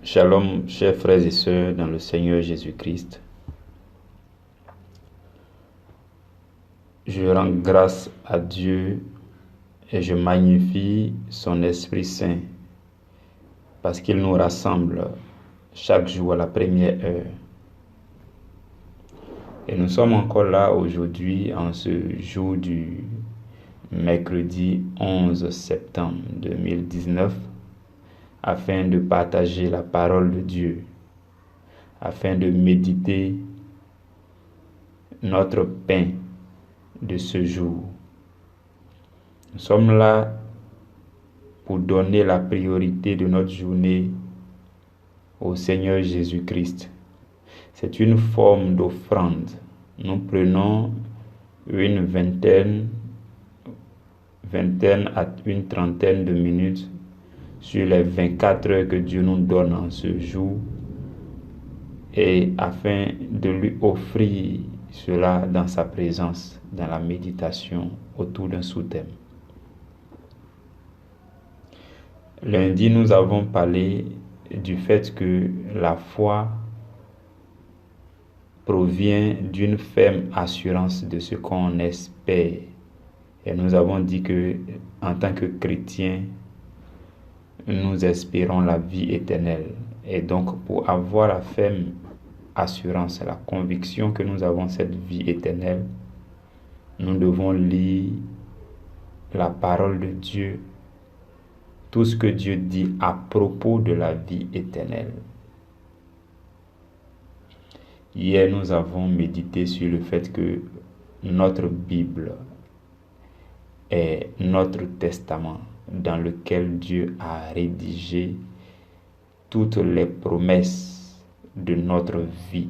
Shalom, chers frères et sœurs dans le Seigneur Jésus-Christ. Je rends grâce à Dieu et je magnifie son Esprit Saint parce qu'il nous rassemble chaque jour à la première heure. Et nous sommes encore là aujourd'hui en ce jour du mercredi 11 septembre 2019 afin de partager la parole de Dieu, afin de méditer notre pain de ce jour. Nous sommes là pour donner la priorité de notre journée au Seigneur Jésus-Christ. C'est une forme d'offrande. Nous prenons une vingtaine à une trentaine de minutes sur les 24 heures que Dieu nous donne en ce jour et afin de lui offrir cela dans sa présence, dans la méditation autour d'un sous-thème. Lundi, nous avons parlé du fait que la foi provient d'une ferme assurance de ce qu'on espère. Et nous avons dit que, en tant que chrétiens, nous espérons la vie éternelle. Et donc, pour avoir la ferme assurance, la conviction que nous avons cette vie éternelle, nous devons lire la parole de Dieu, tout ce que Dieu dit à propos de la vie éternelle. Hier, nous avons médité sur le fait que notre Bible est notre testament dans lequel Dieu a rédigé toutes les promesses de notre vie.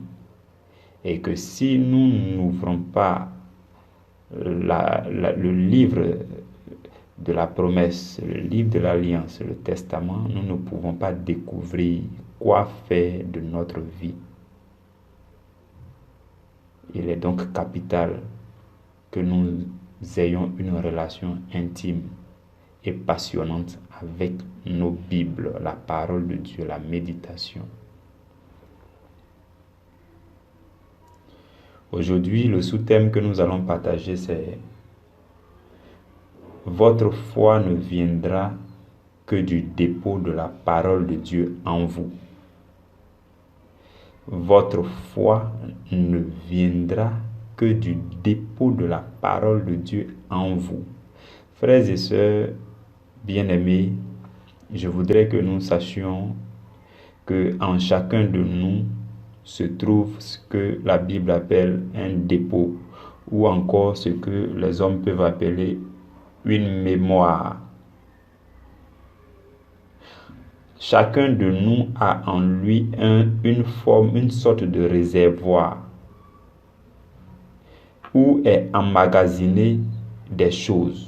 Et que si nous n'ouvrons pas le livre de la promesse, le livre de l'alliance, le testament, nous ne pouvons pas découvrir quoi faire de notre vie. Il est donc capital que nous ayons une relation intime et passionnante avec nos Bibles, la parole de Dieu, la méditation. Aujourd'hui, le sous-thème que nous allons partager, c'est « Votre foi ne viendra que du dépôt de la parole de Dieu en vous. » Votre foi ne viendra que du dépôt de la parole de Dieu en vous. Frères et sœurs bien-aimés, je voudrais que nous sachions que en chacun de nous se trouve ce que la Bible appelle un dépôt, ou encore ce que les hommes peuvent appeler une mémoire. Chacun de nous a en lui une sorte de réservoir où est emmagasiné des choses.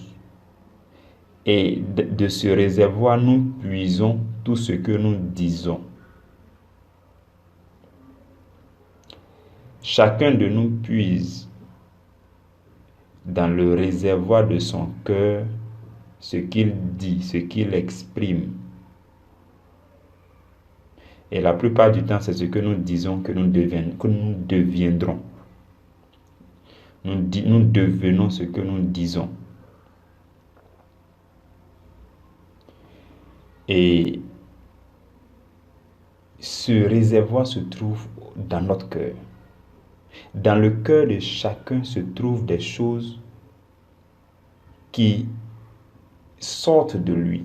Et de ce réservoir, nous puisons tout ce que nous disons. Chacun de nous puise dans le réservoir de son cœur ce qu'il dit, ce qu'il exprime. Et la plupart du temps, c'est ce que nous disons que nous deviendrons. Nous devenons ce que nous disons. Et ce réservoir se trouve dans notre cœur. Dans le cœur de chacun se trouvent des choses qui sortent de lui.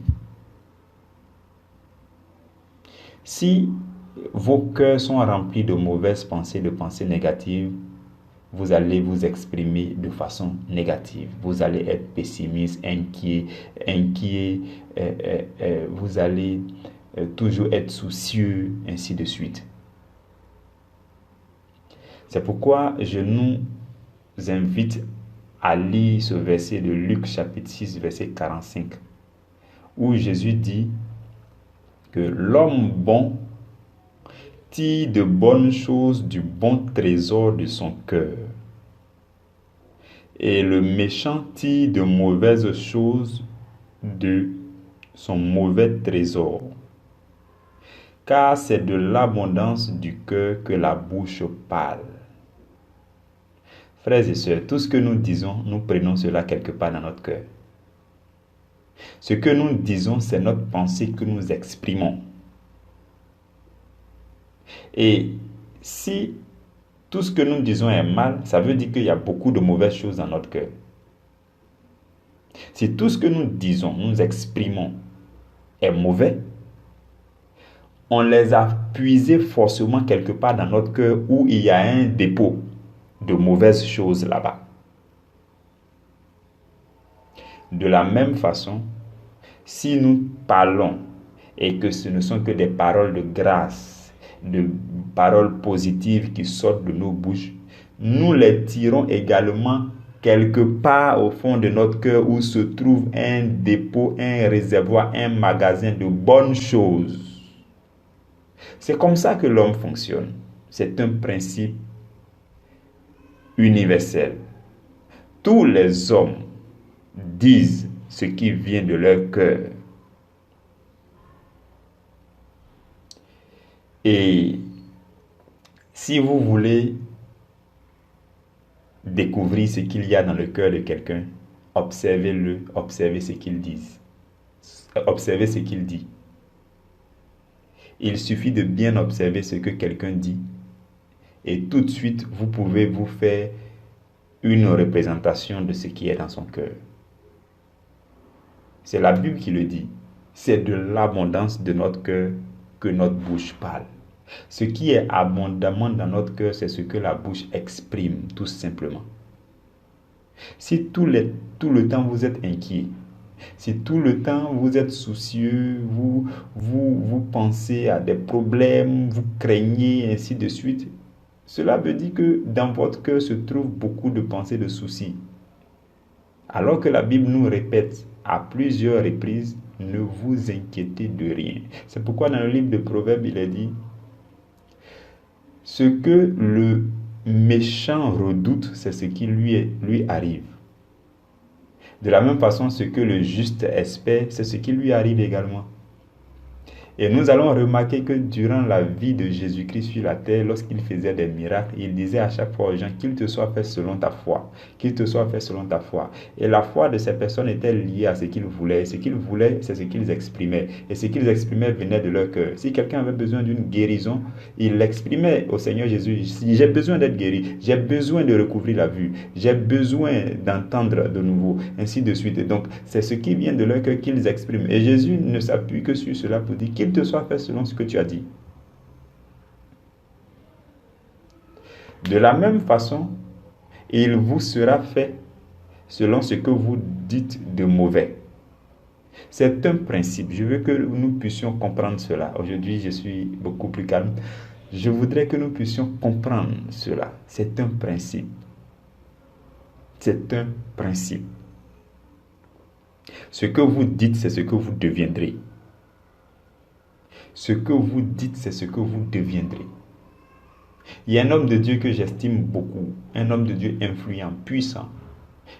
Si vos cœurs sont remplis de mauvaises pensées, de pensées négatives, vous allez vous exprimer de façon négative. Vous allez être pessimiste, inquiet, vous allez toujours être soucieux, ainsi de suite. C'est pourquoi je nous invite à lire ce verset de Luc chapitre 6, verset 45, où Jésus dit que l'homme bon tire de bonnes choses du bon trésor de son cœur, et le méchant tire de mauvaises choses de son mauvais trésor. car c'est de l'abondance du cœur que la bouche parle. Frères et sœurs, tout ce que nous disons, nous prenons cela quelque part dans notre cœur. Ce que nous disons, c'est notre pensée que nous exprimons. Et si tout ce que nous disons est mal, ça veut dire qu'il y a beaucoup de mauvaises choses dans notre cœur. Si tout ce que nous disons, nous exprimons est mauvais, on les a puisés forcément quelque part dans notre cœur où il y a un dépôt de mauvaises choses là-bas. De la même façon, si nous parlons et que ce ne sont que des paroles de grâce, de paroles positives qui sortent de nos bouches, nous les tirons également quelque part au fond de notre cœur où se trouve un dépôt, un réservoir, un magasin de bonnes choses. C'est comme ça que l'homme fonctionne. C'est un principe universel. Tous les hommes disent ce qui vient de leur cœur. Et si vous voulez découvrir ce qu'il y a dans le cœur de quelqu'un, observez-le, observez ce qu'il dit. Observez ce qu'il dit. Il suffit de bien observer ce que quelqu'un dit et tout de suite, vous pouvez vous faire une représentation de ce qui est dans son cœur. C'est la Bible qui le dit. C'est de l'abondance de notre cœur que notre bouche parle. Ce qui est abondamment dans notre cœur, c'est ce que la bouche exprime, tout simplement. Si tout le temps vous êtes inquiet, si tout le temps vous êtes soucieux, vous pensez à des problèmes, vous craignez, ainsi de suite, cela veut dire que dans votre cœur se trouvent beaucoup de pensées de soucis. Alors que la Bible nous répète à plusieurs reprises, ne vous inquiétez de rien. C'est pourquoi dans le livre de Proverbes, il est dit, ce que le méchant redoute, c'est ce qui lui arrive. De la même façon, ce que le juste espère, c'est ce qui lui arrive également. Et nous allons remarquer que durant la vie de Jésus-Christ sur la terre, lorsqu'il faisait des miracles, il disait à chaque fois aux gens qu'il te soit fait selon ta foi, qu'il te soit fait selon ta foi. Et la foi de ces personnes était liée à ce qu'ils voulaient. Et ce qu'ils voulaient, c'est ce qu'ils exprimaient. Et ce qu'ils exprimaient venait de leur cœur. Si quelqu'un avait besoin d'une guérison, il l'exprimait au Seigneur Jésus. Si j'ai besoin d'être guéri, j'ai besoin de recouvrir la vue, j'ai besoin d'entendre de nouveau, ainsi de suite. Et donc, c'est ce qui vient de leur cœur qu'ils expriment. Et Jésus ne s'appuie que sur cela pour dire qu'il te soit fait selon ce que tu as dit. De la même façon, il vous sera fait selon ce que vous dites de mauvais. C'est un principe. Je veux que nous puissions comprendre cela. Aujourd'hui, je suis beaucoup plus calme. Je voudrais que nous puissions comprendre cela. C'est un principe. C'est un principe. Ce que vous dites, c'est ce que vous deviendrez. Ce que vous dites, c'est ce que vous deviendrez. Il y a un homme de Dieu que j'estime beaucoup, un homme de Dieu influent, puissant.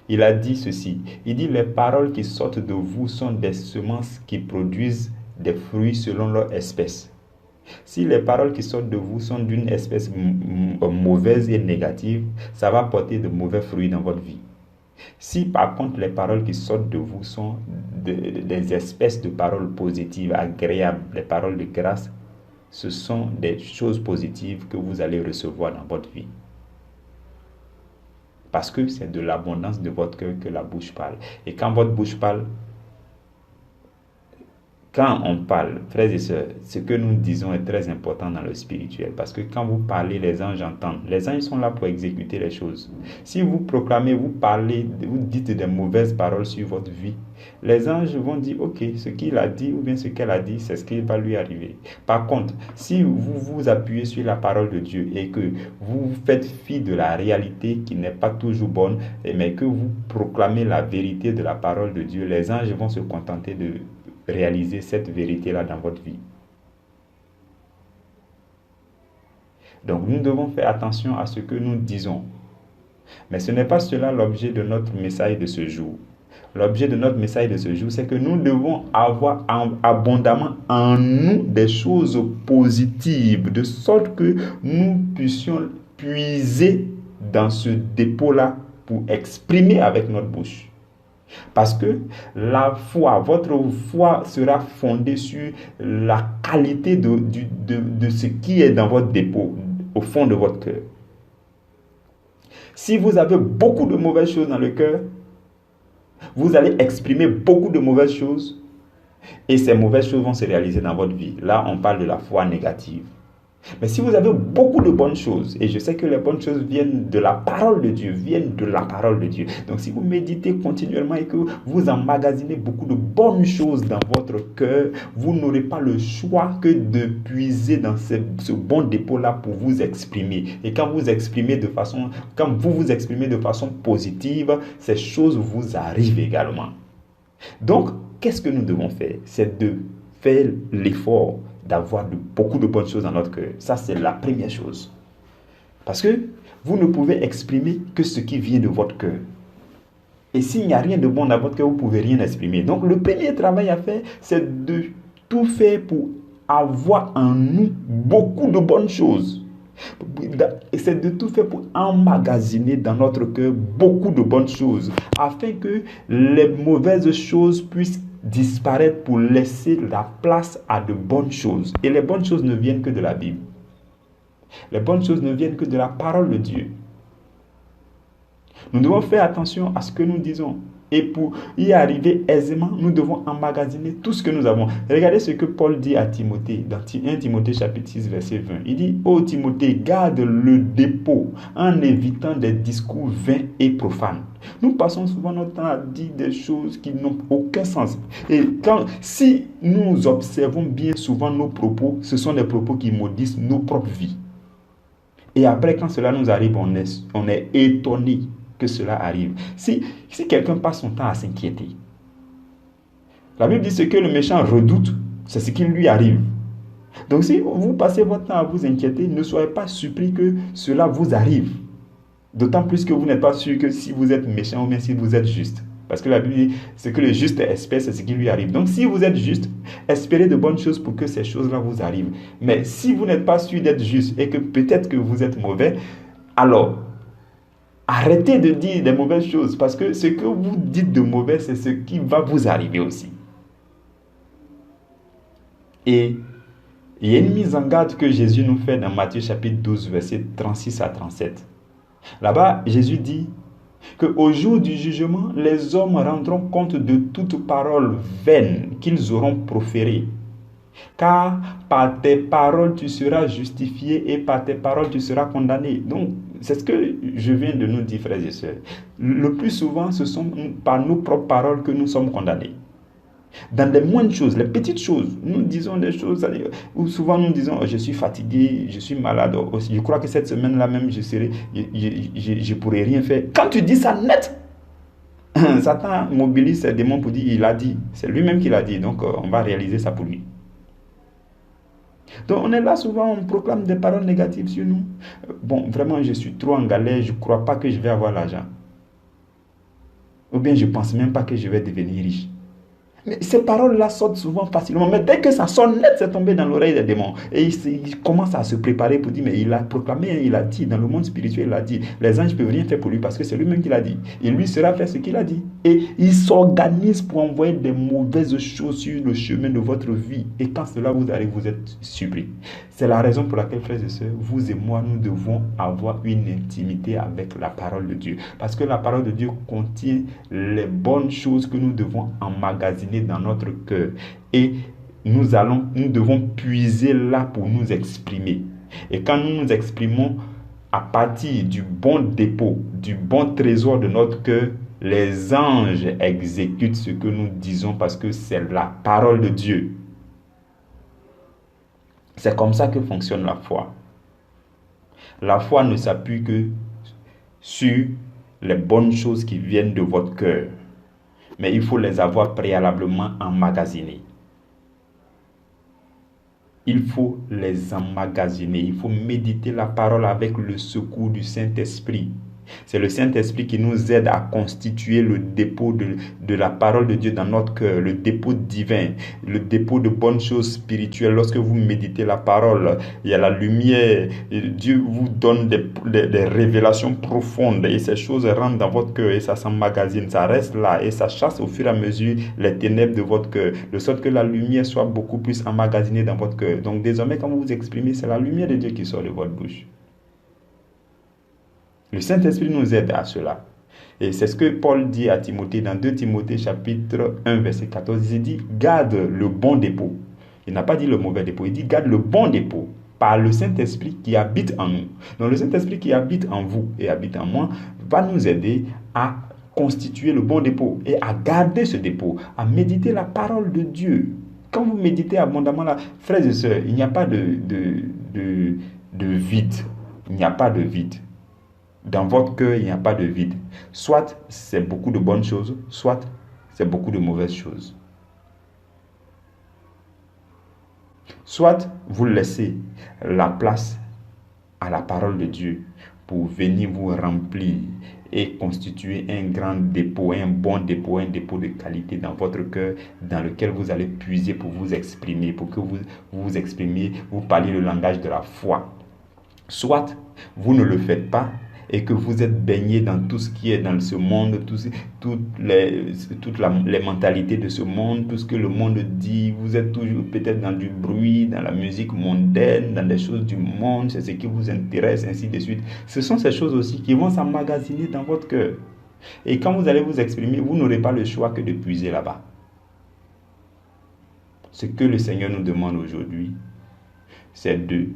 Il a dit ceci, il dit, les paroles qui sortent de vous sont des semences qui produisent des fruits selon leur espèce. Si les paroles qui sortent de vous sont d'une espèce mauvaise et négative, ça va porter de mauvais fruits dans votre vie. Si par contre les paroles qui sortent de vous sont des espèces de paroles positives, agréables, des paroles de grâce, ce sont des choses positives que vous allez recevoir dans votre vie. Parce que c'est de l'abondance de votre cœur que la bouche parle. Et quand votre bouche parle, quand on parle, frères et sœurs, ce que nous disons est très important dans le spirituel. Parce que quand vous parlez, les anges entendent. Les anges sont là pour exécuter les choses. Si vous proclamez, vous parlez, vous dites des mauvaises paroles sur votre vie, les anges vont dire, ok, ce qu'il a dit ou bien ce qu'elle a dit, c'est ce qui va lui arriver. Par contre, si vous vous appuyez sur la parole de Dieu et que vous faites fi de la réalité qui n'est pas toujours bonne, mais que vous proclamez la vérité de la parole de Dieu, les anges vont se contenter de réaliser cette vérité-là dans votre vie. Donc nous devons faire attention à ce que nous disons. Mais ce n'est pas cela l'objet de notre message de ce jour. L'objet de notre message de ce jour, c'est que nous devons avoir abondamment en nous des choses positives, de sorte que nous puissions puiser dans ce dépôt-là pour exprimer avec notre bouche. Parce que la foi, votre foi sera fondée sur la qualité de ce qui est dans votre dépôt, au fond de votre cœur. Si vous avez beaucoup de mauvaises choses dans le cœur, vous allez exprimer beaucoup de mauvaises choses et ces mauvaises choses vont se réaliser dans votre vie. Là, on parle de la foi négative. Mais si vous avez beaucoup de bonnes choses, et je sais que les bonnes choses viennent de la parole de Dieu, Donc si vous méditez continuellement et que vous emmagasinez beaucoup de bonnes choses dans votre cœur, vous n'aurez pas le choix que de puiser dans ce bon dépôt-là pour vous exprimer. Et quand vous vous exprimez de façon positive, ces choses vous arrivent également. Donc, qu'est-ce que nous devons faire? C'est de faire l'effort d'avoir beaucoup de bonnes choses dans notre cœur. Ça, c'est la première chose. Parce que vous ne pouvez exprimer que ce qui vient de votre cœur. Et s'il n'y a rien de bon dans votre cœur, vous ne pouvez rien exprimer. Donc, le premier travail à faire, c'est de tout faire pour avoir en nous beaucoup de bonnes choses. C'est de tout faire pour emmagasiner dans notre cœur beaucoup de bonnes choses, afin que les mauvaises choses puissent disparaître pour laisser la place à de bonnes choses. Et les bonnes choses ne viennent que de la Bible. Les bonnes choses ne viennent que de la parole de Dieu. Nous devons faire attention à ce que nous disons. Et pour y arriver aisément, nous devons emmagasiner tout ce que nous avons. Regardez ce que Paul dit à Timothée, dans 1 Timothée chapitre 6, verset 20. Il dit, « Ô Timothée, garde le dépôt en évitant des discours vains et profanes. » Nous passons souvent notre temps à dire des choses qui n'ont aucun sens. Et si nous observons bien souvent nos propos, ce sont des propos qui maudissent nos propres vies. Et après, quand cela nous arrive, on est étonné que cela arrive. Si quelqu'un passe son temps à s'inquiéter, la Bible dit ce que le méchant redoute, c'est ce qui lui arrive. Donc si vous passez votre temps à vous inquiéter, ne soyez pas surpris que cela vous arrive. D'autant plus que vous n'êtes pas sûr que si vous êtes méchant ou bien si vous êtes juste. Parce que la Bible dit ce que le juste espère, c'est ce qui lui arrive. Donc si vous êtes juste, espérez de bonnes choses pour que ces choses-là vous arrivent. Mais si vous n'êtes pas sûr d'être juste et que peut-être que vous êtes mauvais, alors arrêtez de dire des mauvaises choses, parce que ce que vous dites de mauvais, c'est ce qui va vous arriver aussi. Et il y a une mise en garde que Jésus nous fait dans Matthieu chapitre 12, versets 36 à 37. Là-bas, Jésus dit qu'au jour du jugement, les hommes rendront compte de toute parole vaine qu'ils auront proférée. Car par tes paroles, tu seras justifié et par tes paroles, tu seras condamné. Donc, c'est ce que je viens de nous dire, frères et sœurs. Le plus souvent, ce sont par nos propres paroles que nous sommes condamnés. Dans les moindres choses, les petites choses, nous disons des choses où souvent nous disons je suis fatigué, je suis malade, je crois que cette semaine-là même je pourrais rien faire. Quand tu dis ça net, Satan mobilise ses démons pour dire il a dit, c'est lui-même qui l'a dit, donc on va réaliser ça pour lui. Donc on est là souvent, on proclame des paroles négatives sur nous. Bon, vraiment je suis trop en galère, je ne crois pas que je vais avoir l'argent. Ou bien je ne pense même pas que je vais devenir riche. Mais ces paroles-là sortent souvent facilement. Mais dès que ça sonne net, c'est tombé dans l'oreille des démons. Et il commence à se préparer pour dire, mais il a proclamé, il a dit, dans le monde spirituel, il a dit, les anges ne peuvent rien faire pour lui parce que c'est lui-même qui l'a dit. Il lui sera fait ce qu'il a dit. Et il s'organise pour envoyer des mauvaises choses sur le chemin de votre vie. Et quand cela vous arrive, vous êtes surpris. C'est la raison pour laquelle, frères et sœurs, vous et moi, nous devons avoir une intimité avec la parole de Dieu. Parce que la parole de Dieu contient les bonnes choses que nous devons emmagasiner dans notre cœur. Et nous devons puiser là pour nous exprimer. Et quand nous nous exprimons à partir du bon dépôt, du bon trésor de notre cœur, les anges exécutent ce que nous disons parce que c'est la parole de Dieu. C'est comme ça que fonctionne la foi. La foi ne s'appuie que sur les bonnes choses qui viennent de votre cœur. Mais il faut les avoir préalablement emmagasinées. Il faut les emmagasiner. Il faut méditer la parole avec le secours du Saint-Esprit. C'est le Saint-Esprit qui nous aide à constituer le dépôt de la parole de Dieu dans notre cœur, le dépôt divin, le dépôt de bonnes choses spirituelles. Lorsque vous méditez la parole, il y a la lumière, Dieu vous donne des révélations profondes et ces choses rentrent dans votre cœur et ça s'emmagasine, ça reste là et ça chasse au fur et à mesure les ténèbres de votre cœur, de sorte que la lumière soit beaucoup plus emmagasinée dans votre cœur. Donc désormais, quand vous vous exprimez, c'est la lumière de Dieu qui sort de votre bouche. Le Saint-Esprit nous aide à cela. Et c'est ce que Paul dit à Timothée dans 2 Timothée chapitre 1 verset 14. Il dit, garde le bon dépôt. Il n'a pas dit le mauvais dépôt, il dit, garde le bon dépôt par le Saint-Esprit qui habite en nous. Donc le Saint-Esprit qui habite en vous et habite en moi va nous aider à constituer le bon dépôt et à garder ce dépôt, à méditer la parole de Dieu. Quand vous méditez abondamment, là, frères et sœurs, il n'y a pas de vide. Il n'y a pas de vide. Dans votre cœur, il n'y a pas de vide. Soit c'est beaucoup de bonnes choses, soit c'est beaucoup de mauvaises choses. Soit vous laissez la place à la parole de Dieu pour venir vous remplir et constituer un grand dépôt, un bon dépôt, un dépôt de qualité dans votre cœur, dans lequel vous allez puiser pour vous exprimer, pour que vous vous exprimiez, vous parliez le langage de la foi. Soit vous ne le faites pas, et que vous êtes baigné dans tout ce qui est dans ce monde, toutes les mentalités de ce monde, tout ce que le monde dit, vous êtes toujours peut-être dans du bruit, dans la musique mondaine, dans les choses du monde, c'est ce qui vous intéresse, ainsi de suite. Ce sont ces choses aussi qui vont s'emmagasiner dans votre cœur. Et quand vous allez vous exprimer, vous n'aurez pas le choix que de puiser là-bas. Ce que le Seigneur nous demande aujourd'hui, c'est de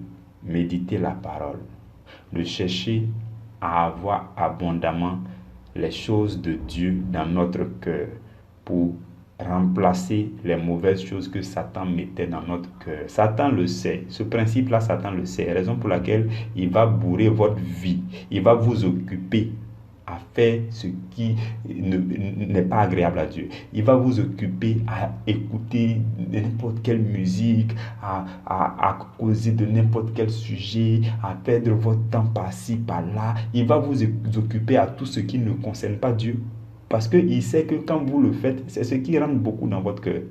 méditer la parole, de chercher à avoir abondamment les choses de Dieu dans notre cœur pour remplacer les mauvaises choses que Satan mettait dans notre cœur. Satan le sait. Ce principe-là, Satan le sait. Raison pour laquelle il va bourrer votre vie. Il va vous occuper à faire ce qui n'est pas agréable à Dieu. Il va vous occuper à écouter n'importe quelle musique, à causer de n'importe quel sujet, à perdre votre temps par-ci, par-là. Il va vous occuper à tout ce qui ne concerne pas Dieu. Parce qu'il sait que quand vous le faites, c'est ce qui rentre beaucoup dans votre cœur.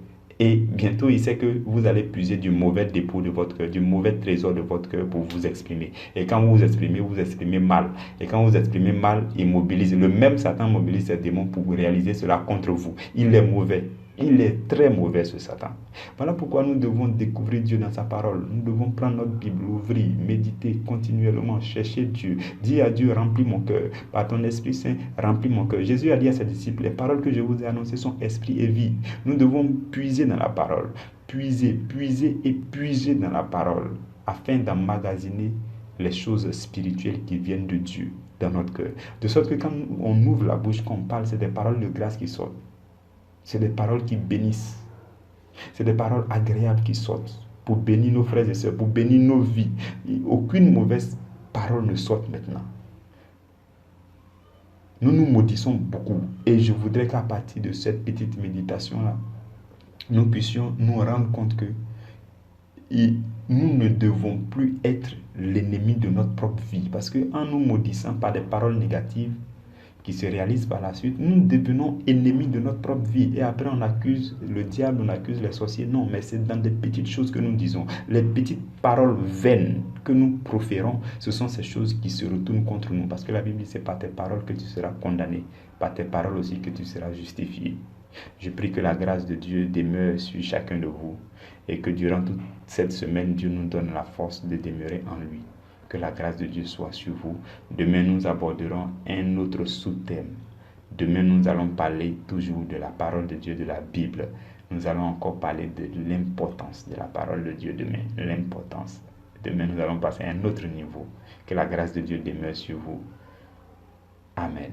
Et bientôt, il sait que vous allez puiser du mauvais dépôt de votre cœur, du mauvais trésor de votre cœur pour vous exprimer. Et quand vous vous exprimez mal. Et quand vous exprimez mal, il mobilise. Le même Satan mobilise ses démons pour réaliser cela contre vous. Il est mauvais. Il est très mauvais, ce Satan. Voilà pourquoi nous devons découvrir Dieu dans sa parole. Nous devons prendre notre Bible, l'ouvrir, méditer continuellement, chercher Dieu. Dire à Dieu, remplis mon cœur. Par ton Esprit Saint, remplis mon cœur. Jésus a dit à ses disciples, les paroles que je vous ai annoncées sont esprit et vie. Nous devons puiser dans la parole. Puiser et puiser dans la parole afin d'emmagasiner les choses spirituelles qui viennent de Dieu dans notre cœur. De sorte que quand on ouvre la bouche, qu'on parle, c'est des paroles de grâce qui sortent. C'est des paroles qui bénissent. C'est des paroles agréables qui sortent pour bénir nos frères et sœurs, pour bénir nos vies. Aucune mauvaise parole ne sort maintenant. Nous nous maudissons beaucoup. Et je voudrais qu'à partir de cette petite méditation-là, nous puissions nous rendre compte que nous ne devons plus être l'ennemi de notre propre vie. Parce qu'en nous maudissant par des paroles négatives, qui se réalise par la suite, nous devenons ennemis de notre propre vie. Et après, on accuse le diable, on accuse les sorciers. Non, mais c'est dans des petites choses que nous disons. Les petites paroles vaines que nous proférons, ce sont ces choses qui se retournent contre nous. Parce que la Bible dit, c'est par tes paroles que tu seras condamné. Par tes paroles aussi que tu seras justifié. Je prie que la grâce de Dieu demeure sur chacun de vous. Et que durant toute cette semaine, Dieu nous donne la force de demeurer en lui. Que la grâce de Dieu soit sur vous. Demain, nous aborderons un autre sous-thème. Demain, nous allons parler toujours de la parole de Dieu, de la Bible. Nous allons encore parler de l'importance de la parole de Dieu demain. L'importance. Demain, nous allons passer à un autre niveau. Que la grâce de Dieu demeure sur vous. Amen.